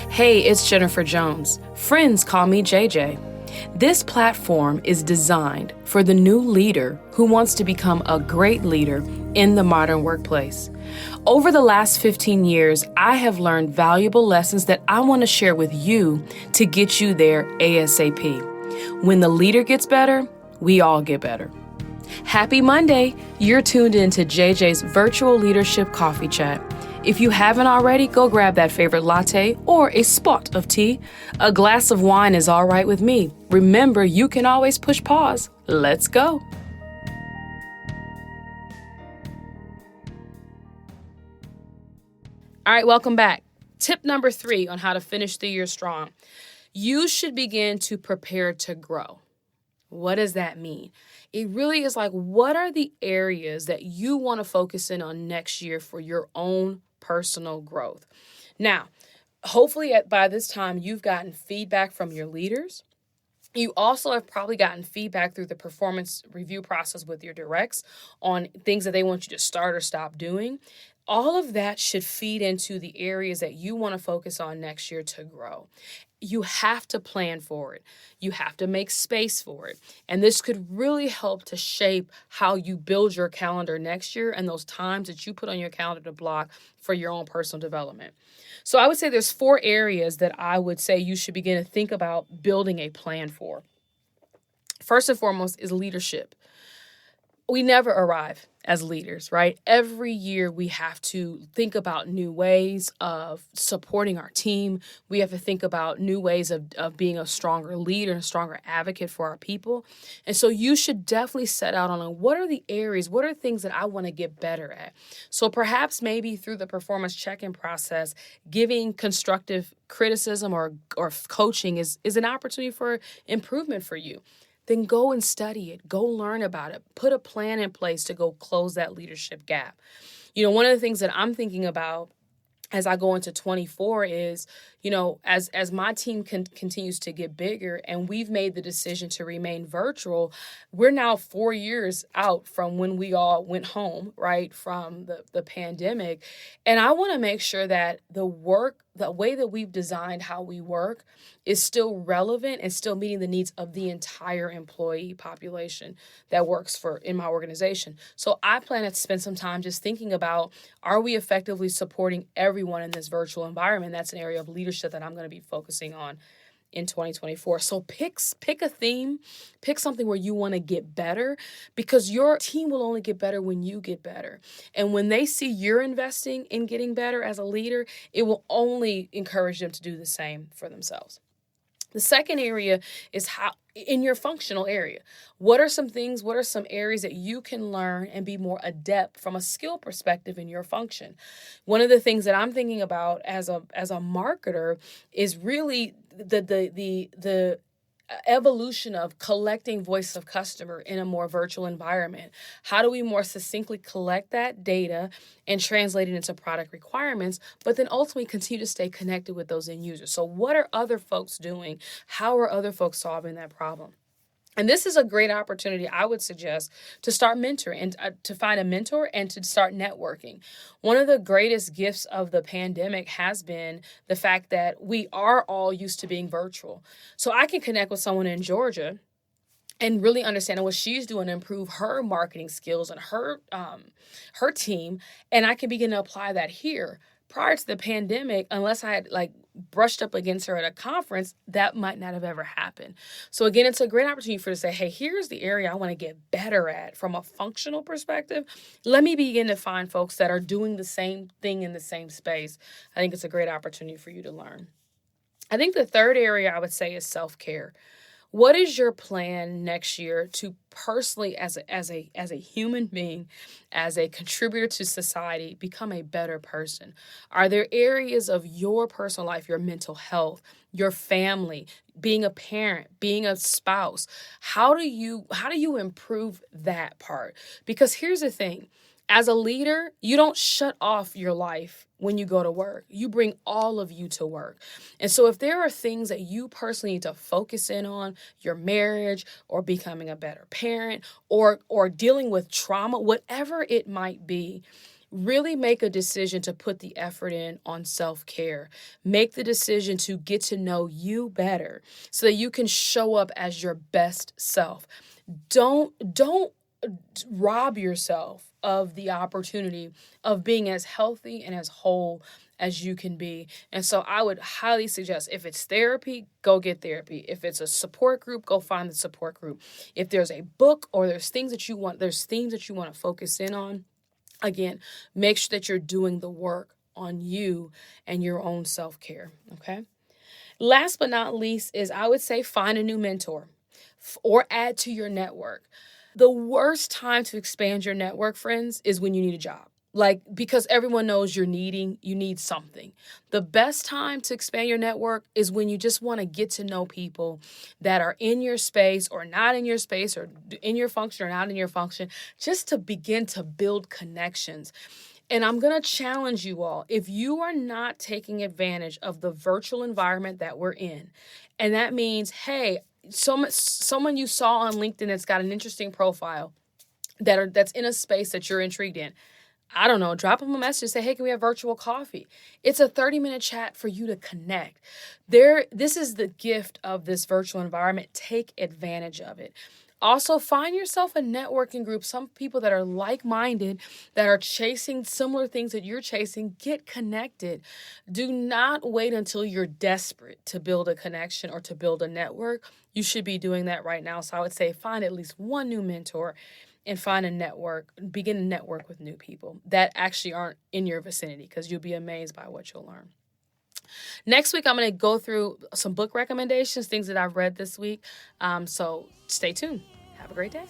Hey, it's Jennifer Jones. Friends call me JJ. This platform is designed for the new leader who wants to become a great leader in the modern workplace. Over the last 15 years, I have learned valuable lessons that I want to share with you to get you there ASAP. When the leader gets better, we all get better. Happy Monday! You're tuned in to JJ's Virtual Leadership Coffee Chat. If you haven't already, go grab that favorite latte or a spot of tea. A glass of wine is all right with me. Remember, you can always push pause. Let's go. All right, welcome back. Tip number 3 on how to finish the year strong. You should begin to prepare to grow. What does that mean? It really is like, what are the areas that you want to focus in on next year for your own personal growth? Now, hopefully by this time, you've gotten feedback from your leaders. You also have probably gotten feedback through the performance review process with your directs on things that they want you to start or stop doing. All of that should feed into the areas that you want to focus on next year to grow. You have to plan for it. You have to make space for it. And this could really help to shape how you build your calendar next year and those times that you put on your calendar to block for your own personal development. So I would say there's 4 areas that I would say you should begin to think about building a plan for. First and foremost is leadership. We never arrive as leaders, right? Every year we have to think about new ways of supporting our team. We have to think about new ways of being a stronger leader and a stronger advocate for our people. And so you should definitely set out on what are the areas, what are things that I want to get better at? So perhaps maybe through the performance check-in process, giving constructive criticism or coaching is an opportunity for improvement for you. Then go and study it. Go learn about it. Put a plan in place to go close that leadership gap. One of the things that I'm thinking about as I go into 24 is, as my team continues to get bigger and we've made the decision to remain virtual, we're now 4 years out from when we all went home, right, from the pandemic. And I want to make sure that the way that we've designed how we work is still relevant and still meeting the needs of the entire employee population that works in my organization. So I plan to spend some time just thinking about, are we effectively supporting everyone in this virtual environment? That's an area of leadership that I'm going to be focusing on in 2024. So pick a theme, pick something where you want to get better, because your team will only get better when you get better. And when they see you're investing in getting better as a leader, it will only encourage them to do the same for themselves. The second area is how in your functional area. What are some areas that you can learn and be more adept from a skill perspective in your function? One of the things that I'm thinking about as a marketer is really the evolution of collecting voice of customer in a more virtual environment. How do we more succinctly collect that data and translate it into product requirements, but then ultimately continue to stay connected with those end users? So what are other folks doing? How are other folks solving that problem? And this is a great opportunity, I would suggest, to start mentoring and to find a mentor and to start networking. One of the greatest gifts of the pandemic has been the fact that we are all used to being virtual. So I can connect with someone in Georgia and really understand what she's doing to improve her marketing skills and her team, and I can begin to apply that here. Prior to the pandemic, unless I had brushed up against her at a conference, that might not have ever happened. So again, it's a great opportunity for her to say, hey, here's the area I want to get better at from a functional perspective. Let me begin to find folks that are doing the same thing in the same space. I think it's a great opportunity for you to learn. I think the third area I would say is self-care. What is your plan next year to personally, as a human being, as a contributor to society, become a better person? Are there areas of your personal life, your mental health, your family, being a parent, being a spouse? How do you improve that part? Because here's the thing. As a leader, you don't shut off your life when you go to work. You bring all of you to work. And so if there are things that you personally need to focus in on, your marriage or becoming a better parent or dealing with trauma, whatever it might be, Really make a decision to put the effort in on self-care. Make the decision to get to know you better so that you can show up as your best self. Don't rob yourself of the opportunity of being as healthy and as whole as you can be. And so I would highly suggest, if it's therapy, go get therapy. If it's a support group, go find the support group. If there's a book or there's things that you want to focus in on, again, make sure that you're doing the work on you and your own self-care, okay? Last but not least is, I would say, find a new mentor or add to your network. The worst time to expand your network, friends, is when you need a job. Like, because everyone knows you need something. The best time to expand your network is when you just want to get to know people that are in your space or not in your space, or in your function or not in your function, just to begin to build connections. And I'm going to challenge you all, if you are not taking advantage of the virtual environment that we're in, and that means, hey, someone you saw on LinkedIn that's got an interesting profile, that's in a space that you're intrigued in, I don't know, drop them a message and say, hey, can we have virtual coffee? It's a 30-minute chat for you to connect. This is the gift of this virtual environment. Take advantage of it. Also, find yourself a networking group, some people that are like-minded, that are chasing similar things that you're chasing. Get connected. Do not wait until you're desperate to build a connection or to build a network. You should be doing that right now. So I would say find at least one new mentor and find a network, begin to network with new people that actually aren't in your vicinity, because you'll be amazed by what you'll learn. Next week, I'm going to go through some book recommendations, things that I've read this week. So stay tuned. Have a great day.